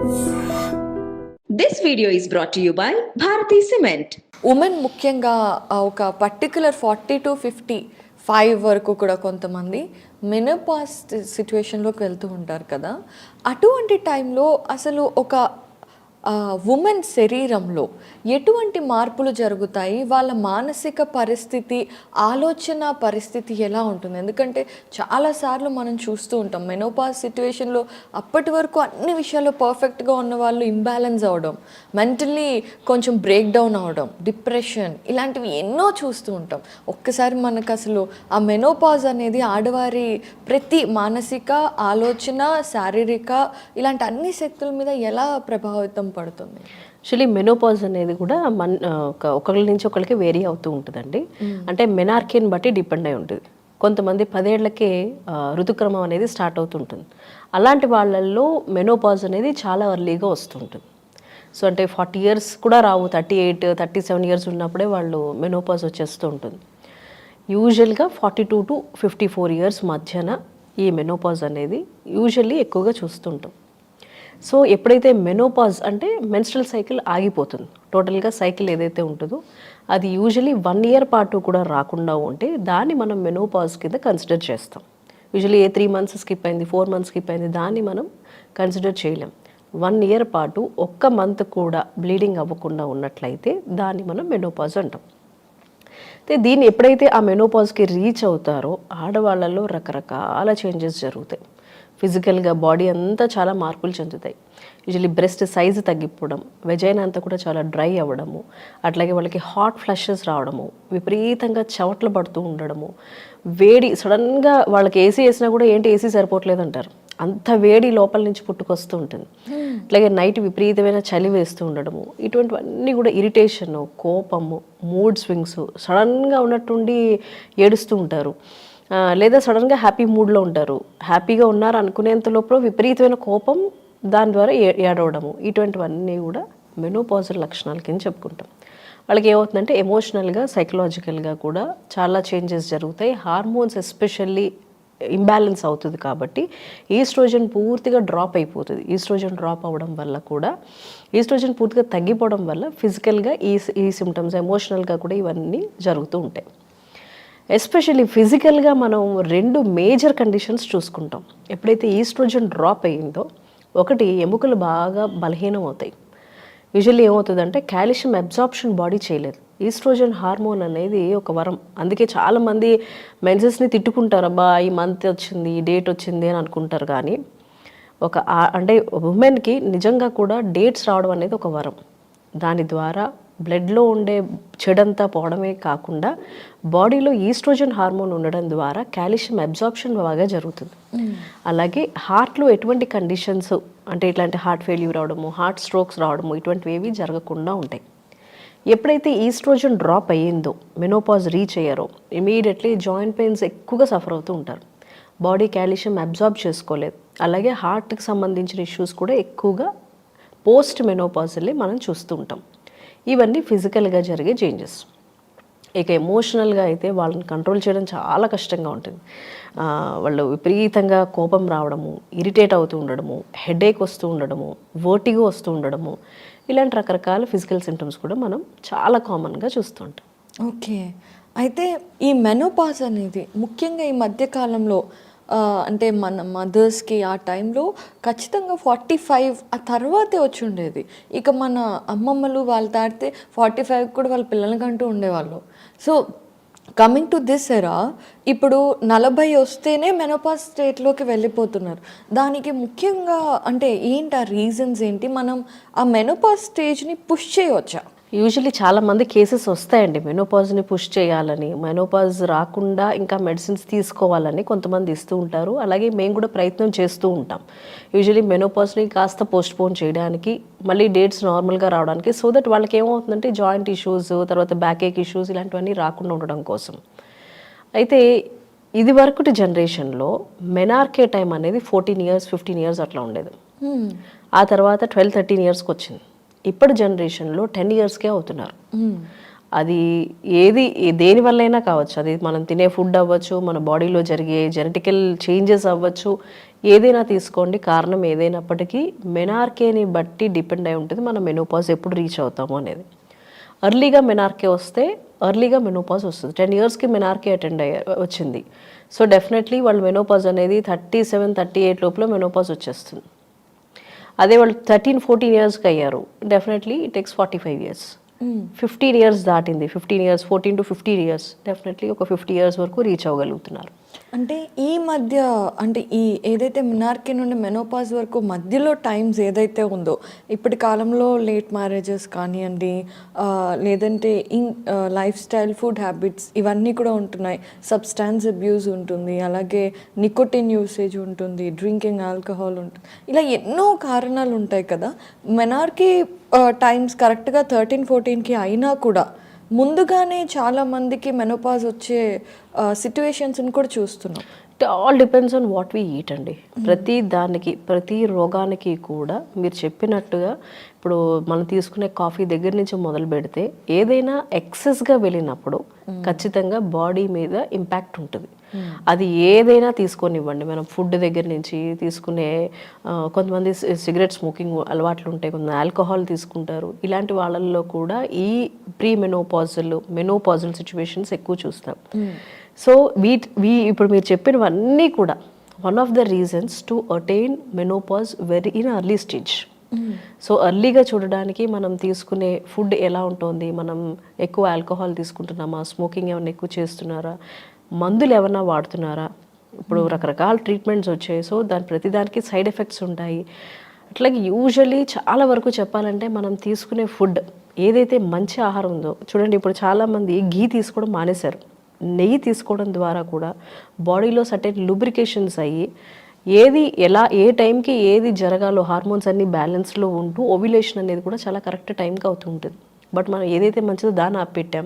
This video is brought to you by Bharati Cement. Women ముఖ్యంగా ఒక particular 40 to 55 వరకు కూడా కొంతమంది మెనోపాజ్ సిచ్యువేషన్లోకి వెళ్తూ ఉంటారు కదా. అటువంటి టైంలో అసలు ఒక ఉమెన్ శరీరంలో ఎటువంటి మార్పులు జరుగుతాయి, వాళ్ళ మానసిక పరిస్థితి, ఆలోచన పరిస్థితి ఎలా ఉంటుంది? ఎందుకంటే చాలాసార్లు మనం చూస్తూ ఉంటాం మెనోపాజ్ సిచ్యువేషన్లో అప్పటి వరకు అన్ని విషయాల్లో పర్ఫెక్ట్గా ఉన్న వాళ్ళు ఇంబ్యాలెన్స్ అవ్వడం, మెంటల్లీ కొంచెం బ్రేక్ డౌన్ అవ్వడం, డిప్రెషన్, ఇలాంటివి ఎన్నో చూస్తూ ఉంటాం. ఒక్కసారి మనకు అసలు ఆ మెనోపాజ్ అనేది ఆడవారి ప్రతి మానసిక, ఆలోచన, శారీరక ఇలాంటి అన్ని శక్తుల మీద ఎలా ప్రభావితం పడుతుంది? యాక్చువల్లీ మెనోపాజ్ అనేది కూడా ఒకరి నుంచి ఒకరికి వేరీ అవుతూ ఉంటుందండి. అంటే మెనార్కీని బట్టి డిపెండ్ అయి ఉంటుంది. కొంతమంది 10 ఏళ్లకే ఋతుక్రమం అనేది స్టార్ట్ అవుతుంటుంది. అలాంటి వాళ్ళల్లో మెనోపాజ్ అనేది చాలా ఎర్లీగా వస్తుంటుంది. సో అంటే 40 years కూడా రావు, 38, 37 years ఉన్నప్పుడే వాళ్ళు మెనోపాజ్ వచ్చేస్తూ ఉంటుంది. యూజువల్గా 42 to 54 years మధ్యన ఈ మెనోపాజ్ అనేది యూజువల్లీ ఎక్కువగా చూస్తుంటాం. సో ఎప్పుడైతే మెనోపాజ్ అంటే మెన్స్ట్రల్ సైకిల్ ఆగిపోతుంది, టోటల్గా సైకిల్ ఏదైతే ఉంటుందో అది యూజువలీ 1 year పాటు కూడా రాకుండా ఉంటే దాన్ని మనం మెనోపాజ్ కింద కన్సిడర్ చేస్తాం. యూజువలీ 3 months స్కిప్ అయింది, 4 months స్కిప్ అయింది, దాన్ని మనం కన్సిడర్ చేయలేం. 1 year పాటు ఒక్క మంత్ కూడా బ్లీడింగ్ అవ్వకుండా ఉన్నట్లయితే దాన్ని మనం మెనోపాజ్ అంటాం. అయితే దీన్ని ఎప్పుడైతే ఆ మెనోపాజ్కి రీచ్ అవుతారో ఆడవాళ్ళలో రకరకాల చేంజెస్ జరుగుతాయి. ఫిజికల్గా బాడీ అంతా చాలా మార్పులు చెందుతాయి. యూజువల్లీ బ్రెస్ట్ సైజు తగ్గిపోవడం, వెజైనా అంతా కూడా చాలా డ్రై అవ్వడము, అట్లాగే వాళ్ళకి హాట్ ఫ్లషెస్ రావడము, విపరీతంగా చెమటలు పడుతూ ఉండడము, వేడి సడన్గా వాళ్ళకి ఏసీ వేసినా కూడా ఏంటి ఏసీ సరిపోవట్లేదు అంటారు, అంత వేడి లోపల నుంచి పుట్టుకొస్తూ ఉంటుంది. అట్లాగే నైట్ విపరీతమైన చలి వేస్తూ ఉండడము, ఇటువంటివన్నీ కూడా ఇరిటేషను, కోపము, మూడ్ స్వింగ్స్, సడన్గా ఉన్నట్టుండి ఏడుస్తూ ఉంటారు, లేదా సడన్గా హ్యాపీ మూడ్లో ఉంటారు, హ్యాపీగా ఉన్నారు అనుకునేంత లోపల విపరీతమైన కోపం, దాని ద్వారా ఏడవడము, ఇటువంటివన్నీ కూడా మెనోపాజల్ లక్షణాల కింద చెప్పుకుంటాం. వాళ్ళకి ఏమవుతుందంటే ఎమోషనల్గా, సైకలాజికల్గా కూడా చాలా చేంజెస్ జరుగుతాయి. హార్మోన్స్ ఎస్పెషల్లీ ఇంబ్యాలెన్స్ అవుతుంది కాబట్టి ఈస్ట్రోజన్ పూర్తిగా డ్రాప్ అయిపోతుంది. ఈస్ట్రోజన్ డ్రాప్ అవ్వడం వల్ల కూడా, ఈస్ట్రోజన్ పూర్తిగా తగ్గిపోవడం వల్ల ఫిజికల్గా ఈ సిమ్టమ్స్, ఎమోషనల్గా కూడా ఇవన్నీ జరుగుతూ ఉంటాయి. ఎస్పెషల్లీ ఫిజికల్గా మనం 2 మేజర్ కండిషన్స్ చూసుకుంటాం. ఎప్పుడైతే ఈస్ట్రోజన్ డ్రాప్ అయ్యిందో, ఒకటి ఎముకలు బాగా బలహీనం అవుతాయి. యూజువల్లీ ఏమవుతుందంటే కాల్షియం అబ్జార్ప్షన్ బాడీ చేయలేదు. ఈస్ట్రోజన్ హార్మోన్ అనేది ఒక వరం. అందుకే చాలామంది మెన్సెస్ని తిట్టుకుంటారు, అబ్బా ఈ మంత్ వచ్చింది, ఈ డేట్ వచ్చింది అని అనుకుంటారు. కానీ అంటే ఉమెన్కి నిజంగా కూడా డేట్స్ రావడం అనేది ఒక వరం. దాని ద్వారా బ్లడ్లో ఉండే చెడంతా పోవడమే కాకుండా బాడీలో ఈస్ట్రోజన్ హార్మోన్ ఉండడం ద్వారా కాల్షియం అబ్జార్ప్షన్ బాగా జరుగుతుంది. అలాగే హార్ట్లో ఎటువంటి కండిషన్స్ అంటే ఇట్లాంటి హార్ట్ ఫెయిల్యూర్ రావడము, హార్ట్ స్ట్రోక్స్ రావడము, ఇటువంటివి ఏవి జరగకుండా ఉంటాయి. ఎప్పుడైతే ఈస్ట్రోజన్ డ్రాప్ అయ్యిందో, మెనోపాజ్ రీచ్ అయ్యారో, ఇమీడియట్లీ జాయింట్ పెయిన్స్ ఎక్కువగా సఫర్ అవుతూ ఉంటారు. బాడీ కాల్షియం అబ్జార్బ్ చేసుకోలేదు. అలాగే హార్ట్కి సంబంధించిన ఇష్యూస్ కూడా ఎక్కువగా పోస్ట్ మెనోపాజల్లే మనం చూస్తూ ఉంటాం. ఇవన్నీ ఫిజికల్గా జరిగే చేంజెస్. ఇక ఎమోషనల్గా అయితే వాళ్ళని కంట్రోల్ చేయడం చాలా కష్టంగా ఉంటుంది. వాళ్ళు విపరీతంగా కోపం రావడము, ఇరిటేట్ అవుతూ ఉండడము, హెడేక్ వస్తూ ఉండడము, వర్టిగో వస్తూ ఉండడము, ఇలాంటి రకరకాల ఫిజికల్ సిమ్టమ్స్ కూడా మనం చాలా కామన్గా చూస్తూ ఉంటాం. ఓకే, అయితే ఈ మెనోపాజ్ అనేది ముఖ్యంగా ఈ మధ్యకాలంలో అంటే మన మదర్స్కి ఆ టైంలో ఖచ్చితంగా 45 ఆ తర్వాతే వచ్చి ఉండేది. ఇక మన అమ్మమ్మలు వాళ్ళు తాడితే 45 కూడా వాళ్ళ పిల్లలకంటూ ఉండేవాళ్ళు. So coming to this era, ఇప్పుడు 40 వస్తేనే మెనోపాజ్ స్టేట్లోకి వెళ్ళిపోతున్నారు. దానికి ముఖ్యంగా అంటే ఏంటి, ఆ రీజన్స్ ఏంటి? మనం ఆ మెనోపాజ్ స్టేజ్ని పుష్ చేయవచ్చా? యూజువల్లీ చాలామంది కేసెస్ వస్తాయండి మెనోపాజ్ని పుష్ చేయాలని, మెనోపాజ్ రాకుండా ఇంకా మెడిసిన్స్ తీసుకోవాలని కొంతమంది ఇస్తూ ఉంటారు. అలాగే మేము కూడా ప్రయత్నం చేస్తూ ఉంటాం యూజువల్లీ మెనోపాజ్ని కాస్త పోస్ట్పోన్ చేయడానికి, మళ్ళీ డేట్స్ నార్మల్గా రావడానికి, సో దట్ వాళ్ళకి ఏమవుతుందంటే జాయింట్ ఇష్యూస్, తర్వాత బ్యాక్ ఏక్ ఇష్యూస్ ఇలాంటివన్నీ రాకుండా ఉండడం కోసం. అయితే ఇది వరకుటి జనరేషన్లో మెనార్కే టైం అనేది 14 years 15 years అట్లా ఉండేది. ఆ తర్వాత 12-13 yearsకి వచ్చింది. ఇప్పటి జనరేషన్లో 10 yearsకే అవుతున్నారు. అది ఏది దేని వల్లైనా కావచ్చు, అది మనం తినే ఫుడ్ అవ్వచ్చు, మన బాడీలో జరిగే జెనెటికల్ చేంజెస్ అవ్వచ్చు, ఏదైనా తీసుకోండి, కారణం ఏదైనప్పటికీ మెనార్కేని బట్టి డిపెండ్ అయి ఉంటుంది మనం మెనోపాజ్ ఎప్పుడు రీచ్ అవుతాము అనేది. ఎర్లీగా మెనార్కే వస్తే ఎర్లీగా మెనోపాజ్ వస్తుంది. 10 yearsకి మెనార్కే వచ్చింది, సో డెఫినెట్లీ వాళ్ళు మెనోపాజ్ అనేది 37-38 లోపల మెనోపాజ్ వచ్చేస్తుంది. అదే వాళ్ళు 13-14 yearsకి అయ్యారు, definitely it takes 45 years. 15 years దాటింది, 15 years, 14 to 15 years, డెఫినెట్లీ ఒక 50 years వరకు రీచ్ అవ్వగలుగుతున్నారు. అంటే ఈ మధ్య అంటే ఈ ఏదైతే మినార్కీ నుండి మెనోపాజ్ వరకు మధ్యలో టైమ్స్ ఏదైతే ఉందో, ఇప్పటి కాలంలో లేట్ మ్యారేజెస్ కానివ్వండి, లేదంటే లైఫ్ స్టైల్, ఫుడ్ హ్యాబిట్స్ ఇవన్నీ కూడా ఉంటున్నాయి, సబ్స్టాన్స్ అబ్యూస్ ఉంటుంది, అలాగే నికోటిన్ యూసేజ్ ఉంటుంది, డ్రింకింగ్ ఆల్కహాల్ ఉంటుంది, ఇలా ఎన్నో కారణాలు ఉంటాయి కదా. మెనార్కీ టైమ్స్ కరెక్ట్గా 13-14కి అయినా కూడా ముందుగానే చాలా మందికి మెనోపాజ్ వచ్చే సిట్యువేషన్స్ని కూడా చూస్తున్నాం. It all depends on what we eat అండి. ప్రతి దానికి, ప్రతి రోగానికి కూడా మీరు చెప్పినట్టుగా ఇప్పుడు మనం తీసుకునే కాఫీ దగ్గర నుంచి మొదలు పెడితే ఏదైనా ఎక్సెస్గా వెళ్ళినప్పుడు ఖచ్చితంగా బాడీ మీద ఇంపాక్ట్ ఉంటుంది. అది ఏదైనా తీసుకొనివ్వండి, మనం ఫుడ్ దగ్గర నుంచి తీసుకునే, కొంతమంది సిగరెట్ స్మోకింగ్ అలవాట్లు ఉంటాయి, కొంతమంది ఆల్కహాల్ తీసుకుంటారు, ఇలాంటి వాళ్ళల్లో కూడా ఈ ప్రీ మెనోపాజల్ సిచ్యువేషన్స్ ఎక్కువ చూస్తాం. సో ఇప్పుడు మీరు చెప్పినవన్నీ కూడా one of the reasons to attain menopause in early stage. So ఎర్లీగా చూడడానికి మనం తీసుకునే ఫుడ్ ఎలా ఉంటుంది, మనం ఎక్కువ ఆల్కహాల్ తీసుకుంటున్నామా, స్మోకింగ్ ఏమైనా ఎక్కువ చేస్తున్నారా, మందులు ఏమైనా వాడుతున్నారా, ఇప్పుడు రకరకాల ట్రీట్మెంట్స్ వచ్చాయి, సో ప్రతిదానికి సైడ్ ఎఫెక్ట్స్ ఉంటాయి. అట్లాగే యూజువలీ చాలా వరకు చెప్పాలంటే మనం తీసుకునే ఫుడ్ ఏదైతే మంచి ఆహారం ఉందో, చూడండి ఇప్పుడు చాలామంది ఘీ తీసుకోవడం మానేశారు, నెయ్యి తీసుకోవడం ద్వారా కూడా బాడీలో సర్టెన్ లూబ్రికేషన్స్ అయ్యి ఏది ఎలా ఏ టైంకి ఏది జరగాలో హార్మోన్స్ అన్ని బ్యాలెన్స్లో ఉంటూ ఓవ్యులేషన్ అనేది కూడా చాలా కరెక్ట్ టైంకి అవుతూ ఉంటుంది. బట్ మనం ఏదైతే మంచిదో దాన్ని ఆపిపెట్టాం,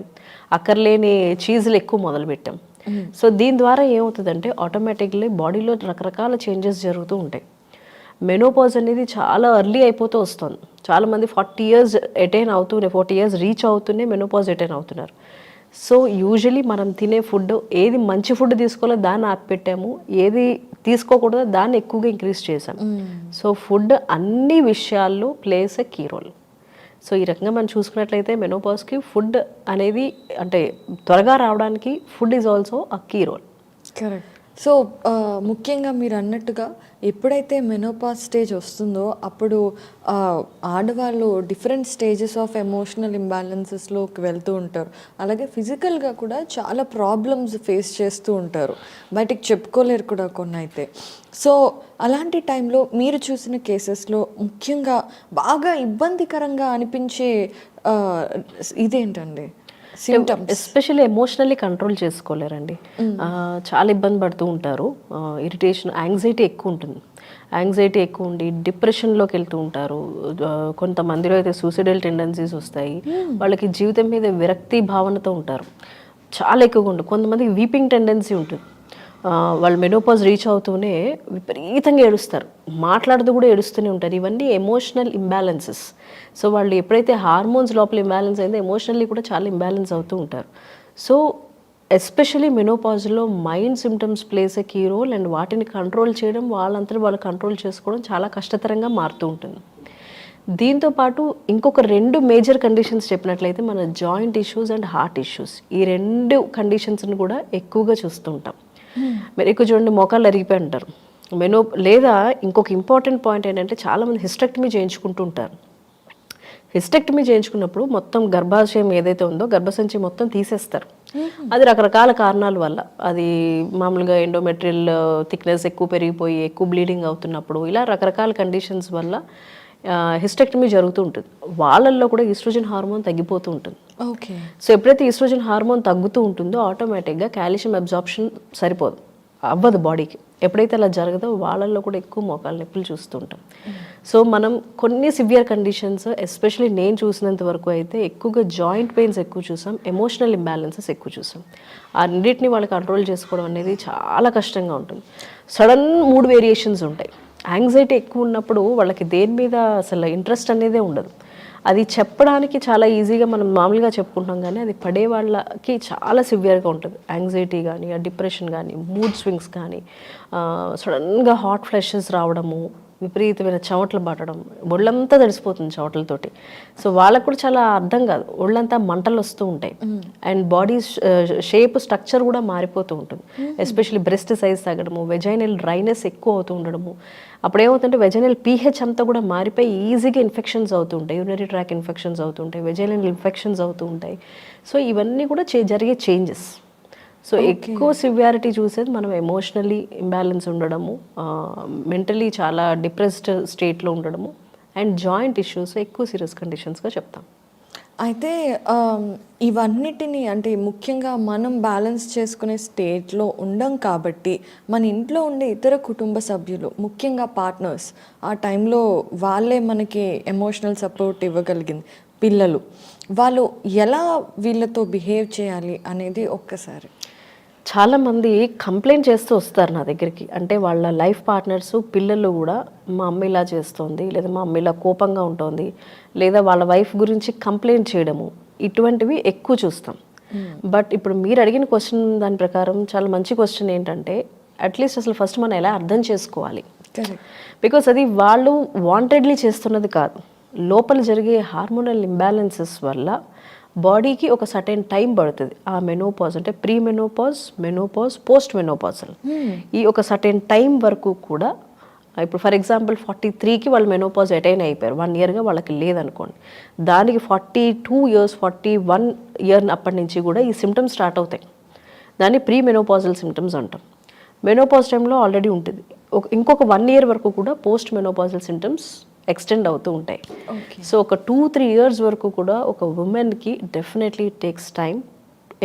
అక్కర్లేని చీజులు ఎక్కువ మొదలుపెట్టాం. సో దీని ద్వారా ఏమవుతుందంటే ఆటోమేటిక్లీ బాడీలో రకరకాల చేంజెస్ జరుగుతూ ఉంటాయి. మెనోపాజ్ అనేది చాలా ఎర్లీ అయిపోతూ వస్తుంది. చాలామంది 40 years అటైన్ అవుతూనే, 40 years రీచ్ అవుతూనే మెనోపాజ్ అటైన్ అవుతున్నారు. సో యూజువలీ మనం తినే ఫుడ్ ఏది మంచి ఫుడ్ తీసుకోవాలో దాన్ని ఆపిపెట్టాము, ఏది తీసుకోకూడదో దాన్ని ఎక్కువగా ఇంక్రీజ్ చేసాం. సో ఫుడ్ అన్ని విషయాల్లో plays a key role. So ఈ రకంగా మనం చూసుకున్నట్లయితే మెనోపాజ్కి ఫుడ్ అనేది, అంటే త్వరగా రావడానికి food is also a key role. Correct. So ముఖ్యంగా మీరు అన్నట్టుగా ఎప్పుడైతే మెనోపాజ్ స్టేజ్ వస్తుందో అప్పుడు ఆడవాళ్ళు డిఫరెంట్ స్టేజెస్ ఆఫ్ ఎమోషనల్ ఇంబ్యాలెన్సెస్లోకి వెళ్తూ ఉంటారు, అలాగే ఫిజికల్గా కూడా చాలా ప్రాబ్లమ్స్ ఫేస్ చేస్తూ ఉంటారు, బయటికి చెప్పుకోలేరు కూడా కొన్ని అయితే. సో అలాంటి టైంలో మీరు చూసిన కేసెస్లో ముఖ్యంగా బాగా ఇబ్బందికరంగా అనిపించే ఇదేంటండి? ఎస్పెషల్లీ ఎమోషనల్లీ కంట్రోల్ చేసుకోలేరండి, చాలా ఇబ్బంది పడుతూ ఉంటారు. ఇరిటేషన్, యాంగ్జైటీ ఎక్కువ ఉంటుంది, యాంగ్జైటీ ఎక్కువ ఉండి డిప్రెషన్లోకి వెళ్తూ ఉంటారు. కొంతమందిలో అయితే సూసైడల్ టెండెన్సీస్ వస్తాయి, వాళ్ళకి జీవితం మీద విరక్తి భావనతో ఉంటారు, చాలా ఎక్కువగా ఉంటుంది. కొంతమందికి వీపింగ్ టెండెన్సీ ఉంటుంది, వాళ్ళు మెనోపాజ్ రీచ్ అవుతూనే విపరీతంగా ఏడుస్తారు, మాట్లాడుతూ కూడా ఏడుస్తూనే ఉంటారు. ఇవన్నీ ఎమోషనల్ ఇంబ్యాలెన్సెస్. సో వాళ్ళు ఎప్పుడైతే హార్మోన్స్ లోపల ఇంబ్యాలెన్స్ అయిందో ఎమోషనల్లీ కూడా చాలా ఇంబ్యాలెన్స్ అవుతూ ఉంటారు. సో ఎస్పెషలీ మెనోపాజ్లో mind symptoms plays a key role, and వాటిని కంట్రోల్ చేయడం, వాళ్ళంతా వాళ్ళు కంట్రోల్ చేసుకోవడం చాలా కష్టతరంగా మారుతూ ఉంటుంది. దీంతోపాటు ఇంకొక 2 మేజర్ కండిషన్స్ చెప్పినట్లయితే మన joint issues and heart issues, ఈ 2 కండిషన్స్ని కూడా ఎక్కువగా చూస్తూ ఉంటాం. మీరు ఎక్కువ చూడండి, మోకాళ్ళు అరిగిపోయి ఉంటారు లేదా ఇంకొక ఇంపార్టెంట్ పాయింట్ ఏంటంటే చాలామంది హిస్టెక్టమీ చేయించుకుంటూ ఉంటారు. హిస్టెక్టమీ చేయించుకున్నప్పుడు మొత్తం గర్భాశయం ఏదైతే ఉందో గర్భసంచి మొత్తం తీసేస్తారు. అది రకరకాల కారణాల వల్ల, అది మామూలుగా ఎండోమెట్రియల్ థిక్నెస్ ఎక్కువ పెరిగిపోయి ఎక్కువ బ్లీడింగ్ అవుతున్నప్పుడు, ఇలా రకరకాల కండిషన్స్ వల్ల హిస్టెక్టమీ జరుగుతూ ఉంటుంది. వాళ్ళల్లో కూడా ఈస్ట్రోజన్ హార్మోన్ తగ్గిపోతూ ఉంటుంది. ఓకే. సో ఎప్పుడైతే ఈస్ట్రోజన్ హార్మోన్ తగ్గుతూ ఉంటుందో ఆటోమేటిక్గా కాల్షియం అబ్జార్ప్షన్ అవ్వదు బాడీకి. ఎప్పుడైతే అలా జరగదో వాళ్ళల్లో కూడా ఎక్కువ మోకాళ్ళ నొప్పులు చూస్తూ ఉంటాం. సో మనం కొన్ని సివియర్ కండిషన్స్, ఎస్పెషలీ నేను చూసినంత వరకు అయితే ఎక్కువగా జాయింట్ పెయిన్స్ ఎక్కువ చూసాం, ఎమోషనల్ ఇంబ్యాలెన్సెస్ ఎక్కువ చూసాం. ఆ రెండింటిని వాళ్ళు కంట్రోల్ చేసుకోవడం అనేది చాలా కష్టంగా ఉంటుంది. సడన్ మూడ్ వేరియేషన్స్ ఉంటాయి. యాంగ్జైటీ ఎక్కువ ఉన్నప్పుడు వాళ్ళకి దేని మీద అసలు ఇంట్రెస్ట్ అనేదే ఉండదు. అది చెప్పడానికి చాలా ఈజీగా మనం మామూలుగా చెప్పుకుంటాం, కానీ అది పడే వాళ్ళకి చాలా సివియర్గా ఉంటుంది. యాంగ్జైటీ కానీ, డిప్రెషన్ కానీ, మూడ్ స్వింగ్స్ కానీ, సడన్గా హాట్ ఫ్లషెస్ రావడము, విపరీతమైన చెమటలు పట్టడం, ఒళ్ళంతా తడిసిపోతుంది చెమటలతోటి. సో వాళ్ళకు కూడా చాలా అర్థం కాదు, ఒళ్ళంతా మంటలు వస్తూ ఉంటాయి. అండ్ బాడీ షేప్ స్ట్రక్చర్ కూడా మారిపోతూ ఉంటుంది. ఎస్పెషల్లీ బ్రెస్ట్ సైజ్ తగ్గడము, వెజైనల్ డ్రైనెస్ ఎక్కువ అవుతూ ఉండడము. అప్పుడు ఏమవుతుందంటే వెజైనల్ పీహెచ్ అంతా కూడా మారిపోయి ఈజీగా ఇన్ఫెక్షన్స్ అవుతూ ఉంటాయి, యూరినరీ ట్రాక్ ఇన్ఫెక్షన్స్ అవుతూ ఉంటాయి, వెజైనల్ ఇన్ఫెక్షన్స్ అవుతూ ఉంటాయి. సో ఇవన్నీ కూడా జరిగే చేంజెస్. సో ఎక్కువ సివియారిటీ చూసేది మనం ఎమోషనల్లీ ఇంబ్యాలెన్స్ ఉండడము, మెంటలీ చాలా డిప్రెస్డ్ స్టేట్లో ఉండడము, అండ్ జాయింట్ ఇష్యూస్ ఎక్కువ సీరియస్ కండిషన్స్గా చెప్తాం. అయితే ఇవన్నిటిని అంటే ముఖ్యంగా మనం బ్యాలెన్స్ చేసుకునే స్టేట్లో ఉండం కాబట్టి మన ఇంట్లో ఉండే ఇతర కుటుంబ సభ్యులు, ముఖ్యంగా పార్ట్నర్స్, ఆ టైంలో వాళ్ళే మనకి ఎమోషనల్ సపోర్ట్ ఇవ్వగలిగింది, పిల్లలు, వాళ్ళు ఎలా వీళ్ళతో బిహేవ్ చేయాలి అనేది ఒక్కసారి. చాలామంది కంప్లైంట్ చేస్తూ వస్తారు నా దగ్గరికి. అంటే వాళ్ళ లైఫ్ పార్ట్నర్స్, పిల్లలు కూడా మా అమ్మ ఇలా చేస్తోంది, లేదా మా అమ్మ ఇలా కోపంగా ఉంటుంది, లేదా వాళ్ళ వైఫ్ గురించి కంప్లైంట్ చేయడము, ఇటువంటివి ఎక్కువ చూస్తాం. బట్ ఇప్పుడు మీరు అడిగిన క్వశ్చన్ దాని ప్రకారం చాలా మంచి క్వశ్చన్ ఏంటంటే, అట్లీస్ట్ అసలు ఫస్ట్ మనం ఎలా అర్థం చేసుకోవాలి. బికాస్ అది వాళ్ళు వాంటెడ్లీ చేస్తున్నది కాదు, లోపల జరిగే హార్మోనల్ ఇంబ్యాలెన్సెస్ వల్ల బాడీకి ఒక సర్టెన్ టైం పడుతుంది. ఆ మెనోపాజ్ అంటే pre menopause, menopause, post menopausal, ఈ ఒక సర్టెన్ టైం వరకు కూడా, ఇప్పుడు ఫర్ ఎగ్జాంపుల్ 43కి వాళ్ళు మెనోపాజ్ అటైన్ అయిపోయారు, 1 ఇయర్గా వాళ్ళకి లేదనుకోండి, దానికి 42 ఇయర్స్ 41 ఇయర్ అప్పటి నుంచి కూడా ఈ సిమ్టమ్స్ స్టార్ట్ అవుతాయి. దాన్ని ప్రీ మెనోపాజల్ సిమ్టమ్స్ అంటాం. మెనోపాజ్ టైంలో ఆల్రెడీ ఉంటుంది. ఇంకొక 1 ఇయర్ వరకు కూడా పోస్ట్ మెనోపాజల్ సిమ్టమ్స్ ఎక్స్టెండ్ అవుతూ ఉంటాయి. సో ఒక 2-3 ఇయర్స్ వరకు కూడా ఒక ఉమెన్కి definitely takes time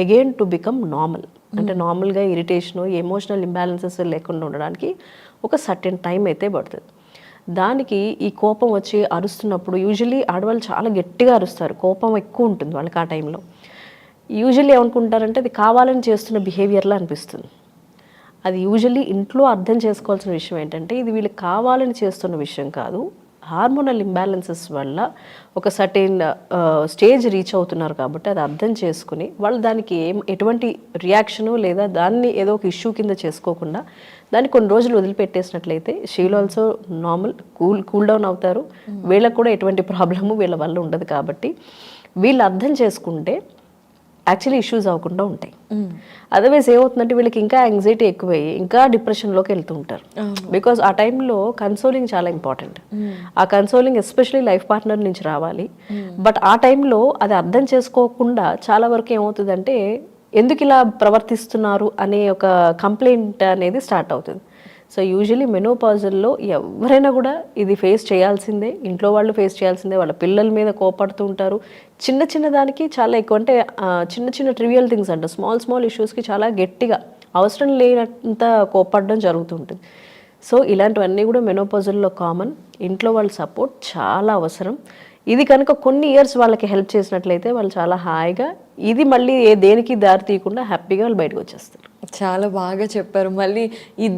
again to become normal. అంటే నార్మల్గా ఇరిటేషను, ఎమోషనల్ ఇంబ్యాలెన్సెస్ లేకుండా ఉండడానికి ఒక సర్టెన్ టైం అయితే పడుతుంది. దానికి ఈ కోపం వచ్చి అరుస్తున్నప్పుడు యూజువలీ ఆడవాళ్ళు చాలా గట్టిగా అరుస్తారు, కోపం ఎక్కువ ఉంటుంది వాళ్ళకి ఆ టైంలో. యూజువల్లీ ఏమనుకుంటారంటే అది కావాలని చేస్తున్న బిహేవియర్లా అనిపిస్తుంది. అది యూజువల్లీ ఇంట్లో అర్థం చేసుకోవాల్సిన విషయం ఏంటంటే, ఇది వీళ్ళు కావాలని చేస్తున్న విషయం కాదు, హార్మోనల్ ఇంబ్యాలెన్సెస్ వల్ల ఒక సర్టెన్ స్టేజ్ రీచ్ అవుతున్నారు కాబట్టి అది అర్థం చేసుకుని వాళ్ళు దానికి ఎటువంటి రియాక్షను లేదా దాన్ని ఏదో ఒక ఇష్యూ కింద చేసుకోకుండా దాన్ని కొన్ని రోజులు వదిలిపెట్టేసినట్లయితే she'll also normal cool down అవుతారు. వీళ్ళకు కూడా ఎటువంటి ప్రాబ్లము వీళ్ళ వల్ల ఉండదు. కాబట్టి వీళ్ళు అర్థం చేసుకుంటే యాక్చువల్లీ ఇష్యూస్ అవ్వకుండా ఉంటాయి. అదర్వైజ్ ఏమవుతుందంటే వీళ్ళకి ఇంకా యాంగ్జైటీ ఎక్కువయ్యి ఇంకా డిప్రెషన్లోకి వెళ్తూ ఉంటారు. బికాజ్ ఆ టైంలో కన్సోలింగ్ చాలా ఇంపార్టెంట్. ఆ కన్సోలింగ్ ఎస్పెషలీ లైఫ్ పార్ట్నర్ నుంచి రావాలి. బట్ ఆ టైంలో అది అర్థం చేసుకోకుండా చాలా వరకు ఏమవుతుందంటే ఎందుకు ఇలా ప్రవర్తిస్తున్నారు అనే ఒక కంప్లైంట్ అనేది స్టార్ట్ అవుతుంది. సో యూజువలీ మెనోపాజల్లో ఎవరైనా కూడా ఇది ఫేస్ చేయాల్సిందే, ఇంట్లో వాళ్ళు ఫేస్ చేయాల్సిందే, వాళ్ళ పిల్లల మీద కోపడుతూ ఉంటారు. చిన్న చిన్న దానికి చాలా ఎక్కువ, అంటే చిన్న చిన్న ట్రివియల్ థింగ్స్ అంట, స్మాల్ ఇష్యూస్కి చాలా గట్టిగా అవసరం లేనంత కోపడడం జరుగుతుంటుంది. సో ఇలాంటివన్నీ కూడా మెనోపాజల్లో కామన్. ఇంట్లో వాళ్ళ సపోర్ట్ చాలా అవసరం. ఇది కనుక కొన్ని ఇయర్స్ వాళ్ళకి హెల్ప్ చేసినట్లయితే వాళ్ళు చాలా హాయిగా, ఇది మళ్ళీ దేనికి దారి తీయకుండా హ్యాపీగా వాళ్ళు బయటకు వచ్చేస్తారు. చాలా బాగా చెప్పారు. మళ్ళీ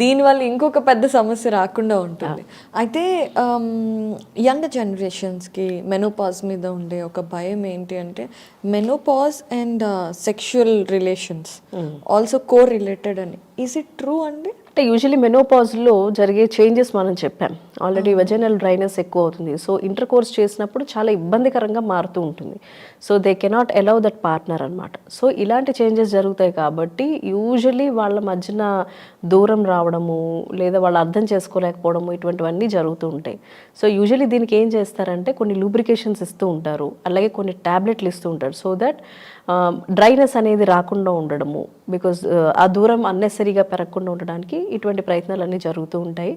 దీనివల్ల ఇంకొక పెద్ద సమస్య రాకుండా ఉంటుంది. అయితే యంగ్ జనరేషన్స్కి మెనోపాజ్ మీద ఉండే ఒక భయం ఏంటి అంటే, menopause and sexual relations also co related అని. ఈజ్ ఇట్ ట్రూ అండి? అంటే యూజువలీ మెనోపాజ్లో జరిగే చేంజెస్ మనం చెప్పాం ఆల్రెడీ. వెజైనల్ డ్రైనెస్ ఎక్కువ అవుతుంది. సో ఇంటర్ కోర్స్ చేసినప్పుడు చాలా ఇబ్బందికరంగా మారుతూ ఉంటుంది. So they cannot allow that partner అనమాట. సో ఇలాంటి చేంజెస్ జరుగుతాయి కాబట్టి యూజువలీ వాళ్ళ మధ్యన దూరం రావడము, లేదా వాళ్ళు అర్థం చేసుకోలేకపోవడము, ఇటువంటివన్నీ జరుగుతూ ఉంటాయి. సో యూజువలీ దీనికి ఏం చేస్తారంటే కొన్ని లూబ్రికేషన్స్ ఇస్తూ ఉంటారు, అలాగే కొన్ని ట్యాబ్లెట్లు ఇస్తూ ఉంటారు. సో దట్ డ్రైనెస్ అనేది రాకుండా ఉండడము, బికాజ్ ఆ దూరం అన్నెసరీగా పెరగకుండా ఉండడానికి ఇటువంటి ప్రయత్నాలు అన్నీ జరుగుతూ ఉంటాయి.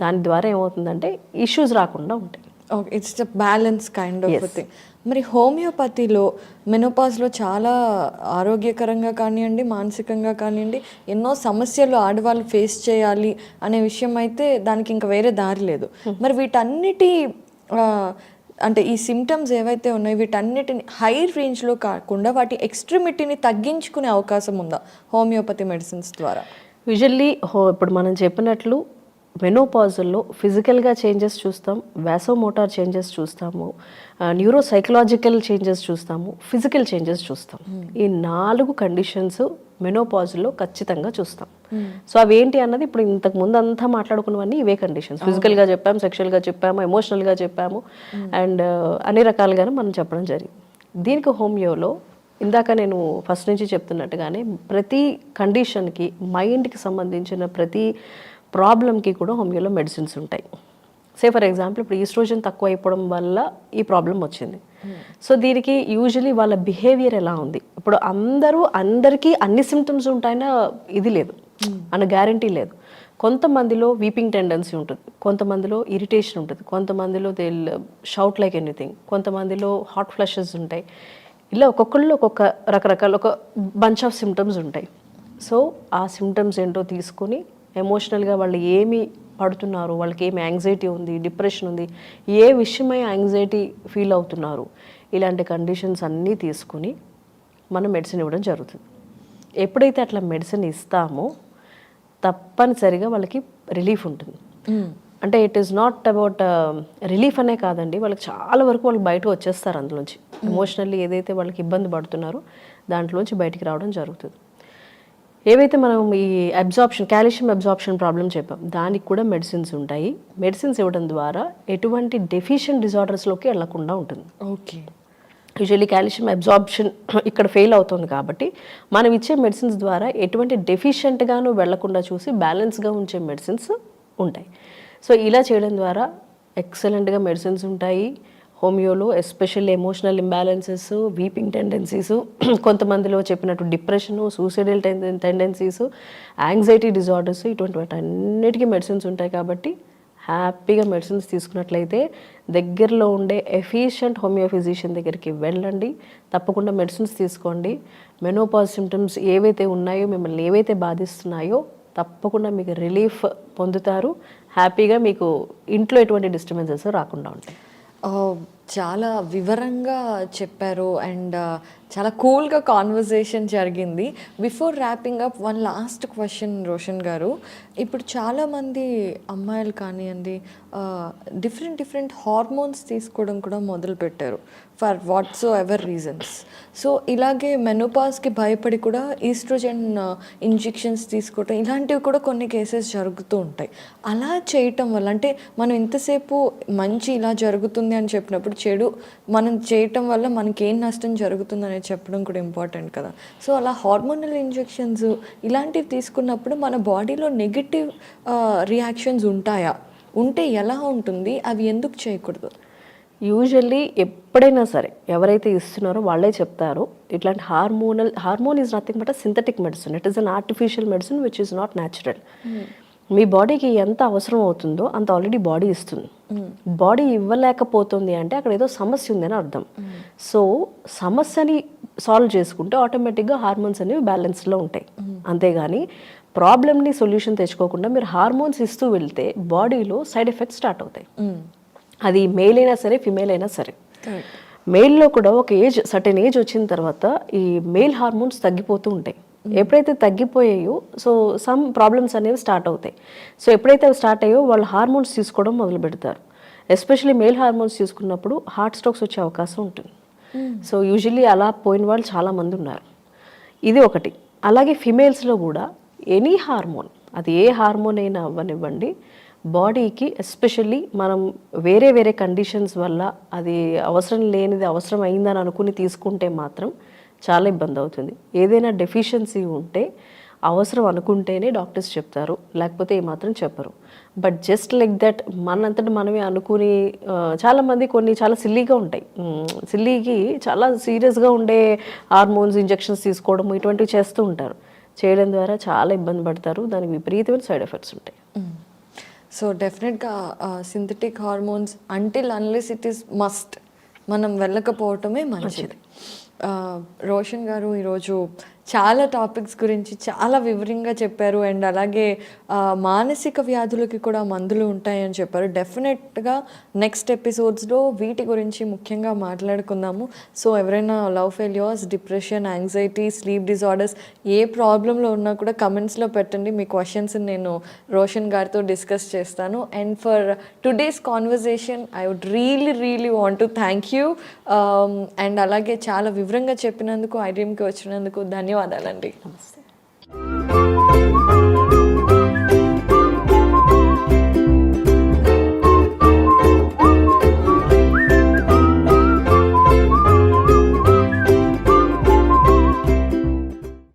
దాని ద్వారా ఏమవుతుందంటే ఇష్యూస్ రాకుండా ఉంటాయి. Okay, it's the balance kind of thing. మరి హోమియోపతిలో మెనోపాజ్లో చాలా ఆరోగ్యకరంగా కానివ్వండి, మానసికంగా కానివ్వండి, ఎన్నో సమస్యలు ఆడవాళ్ళు ఫేస్ చేయాలి అనే విషయం అయితే దానికి ఇంకా వేరే దారి లేదు. మరి వీటన్నిటి అంటే ఈ సిమ్టమ్స్ ఏవైతే ఉన్నాయో వీటన్నిటిని హై రేంజ్లో కాకుండా వాటి ఎక్స్ట్రీమిటీని తగ్గించుకునే అవకాశం ఉందా హోమియోపతి మెడిసిన్స్ ద్వారా? యూజువల్లీ ఇప్పుడు మనం చెప్పినట్లు మెనోపాజల్లో ఫిజికల్గా చేంజెస్ చూస్తాం, వాసోమోటార్ చేంజెస్ చూస్తాము, న్యూరో సైకలాజికల్ చేంజెస్ చూస్తాము, ఫిజికల్ చేంజెస్ చూస్తాం. ఈ 4 కండిషన్స్ మెనోపాజ్లో ఖచ్చితంగా చూస్తాం. సో అవేంటి అన్నది ఇప్పుడు ఇంతకు ముందు అంతా మాట్లాడుకున్నవన్నీ ఇవే కండిషన్స్. ఫిజికల్గా చెప్పాము, సెక్షువల్గా చెప్పాము, ఎమోషనల్గా చెప్పాము, అండ్ అన్ని రకాలుగానే మనం చెప్పడం జరిగింది. దీనికి హోమియోలో ఇందాక నేను ఫస్ట్ నుంచి చెప్తున్నట్టుగానే ప్రతి కండిషన్కి, మైండ్కి సంబంధించిన ప్రతి ప్రాబ్లంకి కూడా హోమియోలో మెడిసిన్స్ ఉంటాయి. సే ఫర్ ఎగ్జాంపుల్ ఇప్పుడు ఈస్ట్రోజన్ తక్కువ అయిపోవడం వల్ల ఈ ప్రాబ్లం వచ్చింది. సో దీనికి యూజువలీ వాళ్ళ బిహేవియర్ ఎలా ఉంది, ఇప్పుడు అందరికీ అన్ని సిమ్టమ్స్ ఉంటాయన్నా ఇది లేదు అన్న గ్యారంటీ లేదు. కొంతమందిలో వీపింగ్ టెండెన్సీ ఉంటుంది, కొంతమందిలో ఇరిటేషన్ ఉంటుంది, కొంతమందిలో దే షౌట్ లైక్ ఎనీథింగ్, కొంతమందిలో హాట్ ఫ్లషెస్ ఉంటాయి. ఇలా ఒక్కొక్కళ్ళు ఒక్కొక్క రకరకాల ఒక బంచ్ ఆఫ్ సిమ్టమ్స్ ఉంటాయి. సో ఆ సిమ్టమ్స్ ఏంటో తీసుకుని ఎమోషనల్గా వాళ్ళు ఏమి పడుతున్నారు, వాళ్ళకి ఏమి యాంగ్జైటీ ఉంది, డిప్రెషన్ ఉంది, ఏ విషయమై యాంగ్జైటీ ఫీల్ అవుతున్నారు, ఇలాంటి కండిషన్స్ అన్నీ తీసుకుని మనం మెడిసిన్ ఇవ్వడం జరుగుతుంది. ఎప్పుడైతే అట్లా మెడిసిన్ ఇస్తామో తప్పనిసరిగా వాళ్ళకి రిలీఫ్ ఉంటుంది. అంటే it is not about relief అనే కాదండి, వాళ్ళకి చాలా వరకు వాళ్ళు బయటకు వచ్చేస్తారు అందులోంచి. ఎమోషనల్లీ ఏదైతే వాళ్ళకి ఇబ్బంది పడుతున్నారో దాంట్లోంచి బయటికి రావడం జరుగుతుంది. ఏవైతే మనం ఈ అబ్జార్ప్షన్, కాల్షియం అబ్జార్ప్షన్ ప్రాబ్లం చెప్పాం, దానికి కూడా మెడిసిన్స్ ఉంటాయి. మెడిసిన్స్ ఇవ్వడం ద్వారా ఎటువంటి డెఫిషియెంట్ డిజార్డర్స్లోకి వెళ్లకుండా ఉంటుంది. ఓకే. యూజువల్లీ కాల్షియం అబ్జార్ప్షన్ ఇక్కడ ఫెయిల్ అవుతుంది కాబట్టి మనం ఇచ్చే మెడిసిన్స్ ద్వారా ఎటువంటి డెఫిషియెంట్గాను వెళ్లకుండా చూసి బ్యాలెన్స్గా ఉంచే మెడిసిన్స్ ఉంటాయి. సో ఇలా చేయడం ద్వారా ఎక్సలెంట్గా మెడిసిన్స్ ఉంటాయి హోమియోలో. Especially emotional imbalances, weeping tendencies, కొంతమందిలో చెప్పినట్టు depression, suicidal tendencies, anxiety disorders, ఇటువంటి వాటి అన్నిటికీ మెడిసిన్స్ ఉంటాయి. కాబట్టి హ్యాపీగా మెడిసిన్స్ తీసుకున్నట్లయితే దగ్గరలో ఉండే ఎఫిషియంట్ హోమియో ఫిజిషియన్ దగ్గరికి వెళ్ళండి, తప్పకుండా మెడిసిన్స్ తీసుకోండి. మెనోపాజ్ సిమ్టమ్స్ ఏవైతే ఉన్నాయో, మిమ్మల్ని ఏవైతే బాధిస్తున్నాయో తప్పకుండా మీకు రిలీఫ్ పొందుతారు. హ్యాపీగా మీకు ఇంట్లో ఎటువంటి డిస్టర్బెన్సెస్ రాకుండా ఉంటాయి. చాలా వివరంగా చెప్పారు అండ్ చాలా కూల్గా కాన్వర్జేషన్ జరిగింది. Before wrapping up one last question Roshan garu, ఇప్పుడు చాలామంది అమ్మాయిలు కానివ్వండి డిఫరెంట్ హార్మోన్స్ తీసుకోవడం కూడా మొదలుపెట్టారు for what's ever reasons. So ఇలాగే మెనోపాజ్కి భయపడి కూడా ఈస్ట్రోజన్ ఇంజెక్షన్స్ తీసుకోవటం ఇలాంటివి కూడా కొన్ని కేసెస్ జరుగుతూ ఉంటాయి. అలా చేయటం వల్ల, అంటే మనం ఇంతసేపు మంచి ఇలా జరుగుతుంది అని చెప్పినప్పుడు చెడు మనం చేయటం వల్ల మనకి ఏం నష్టం జరుగుతుంది అనేది చెప్పడం కూడా ఇంపార్టెంట్ కదా. సో అలా హార్మోనల్ ఇంజెక్షన్స్ ఇలాంటివి తీసుకున్నప్పుడు మన బాడీలో నెగిటివ్ రియాక్షన్స్ ఉంటాయా, ఉంటే ఎలా ఉంటుంది, అవి ఎందుకు చేయకూడదు? యూజువల్లీ ఎప్పుడైనా సరే ఎవరైతే ఇస్తున్నారో వాళ్ళే చెప్తారు, ఇట్లాంటి hormone is nothing but synthetic medicine, it is an artificial medicine which is not natural. మీ బాడీకి ఎంత అవసరం అవుతుందో అంత ఆల్రెడీ బాడీ ఇస్తుంది. బాడీ ఇవ్వలేకపోతుంది అంటే అక్కడ ఏదో సమస్య ఉందని అర్థం. సో సమస్యని సాల్వ్ చేసుకుంటే ఆటోమేటిక్గా హార్మోన్స్ అనేవి బ్యాలెన్స్లో ఉంటాయి. అంతేగాని ప్రాబ్లమ్ని సొల్యూషన్ తెచ్చుకోకుండా మీరు హార్మోన్స్ ఇస్తూ వెళ్తే బాడీలో సైడ్ ఎఫెక్ట్స్ స్టార్ట్ అవుతాయి. అది మేల్ అయినా సరే, ఫిమేల్ అయినా సరే. మేల్లో కూడా ఒక సర్టెన్ ఏజ్ వచ్చిన తర్వాత ఈ మేల్ హార్మోన్స్ తగ్గిపోతూ ఉంటాయి. ఎప్పుడైతే తగ్గిపోయాయో సో సమ్ ప్రాబ్లమ్స్ అనేవి స్టార్ట్ అవుతాయి. సో ఎప్పుడైతే అవి స్టార్ట్ అయ్యో వాళ్ళు హార్మోన్స్ తీసుకోవడం మొదలు పెడతారు. ఎస్పెషల్లీ మేల్ హార్మోన్స్ తీసుకున్నప్పుడు హార్ట్ స్ట్రోక్స్ వచ్చే అవకాశం ఉంటుంది. సో యూజువల్లీ అలా పోయిన వాళ్ళు చాలామంది ఉన్నారు. ఇది ఒకటి. అలాగే ఫిమేల్స్లో కూడా ఎనీ హార్మోన్, అది ఏ హార్మోన్ అయినా అవ్వనివ్వండి, బాడీకి ఎస్పెషల్లీ మనం వేరే వేరే కండిషన్స్ వల్ల అది అవసరం లేనిది అవసరం అయిందని అనుకుని తీసుకుంటే మాత్రం చాలా ఇబ్బంది అవుతుంది. ఏదైనా డెఫిషియన్సీ ఉంటే అవసరం అనుకుంటేనే డాక్టర్స్ చెప్తారు, లేకపోతే ఏమాత్రం చెప్పరు. బట్ జస్ట్ లైక్ దట్ మనంతట మనమే అనుకుని చాలామంది కొన్ని చాలా సిల్లీగా ఉంటాయి, సిల్లీకి చాలా సీరియస్గా ఉండే హార్మోన్స్ ఇంజెక్షన్స్ తీసుకోవడం ఇటువంటివి చేస్తూ ఉంటారు. చేయడం ద్వారా చాలా ఇబ్బంది పడతారు, దానికి విపరీతమైన సైడ్ ఎఫెక్ట్స్ ఉంటాయి. సో డెఫినెట్గా synthetic hormones until unless it is must మనం వెళ్ళకపోవటమే మంచిది. రోషన్ గారు ఈరోజు చాలా టాపిక్స్ గురించి చాలా వివరంగా చెప్పారు. అండ్ అలాగే మానసిక వ్యాధులకి కూడా మందులు ఉంటాయని చెప్పారు. డెఫినెట్గా నెక్స్ట్ ఎపిసోడ్స్లో వీటి గురించి ముఖ్యంగా మాట్లాడుకుందాము. సో ఎవరైనా love failures, depression, anxiety, sleep disorders ఏ ప్రాబ్లంలో ఉన్నా కూడా కమెంట్స్లో పెట్టండి. మీ క్వశ్చన్స్ నేను రోషన్ గారితో డిస్కస్ చేస్తాను. And for today's conversation I would really want to thank you. And అలాగే చాలా వివరంగా చెప్పినందుకు, ఐడ్రీమ్కి వచ్చినందుకు ధన్యవాదాలండి. నమస్తే.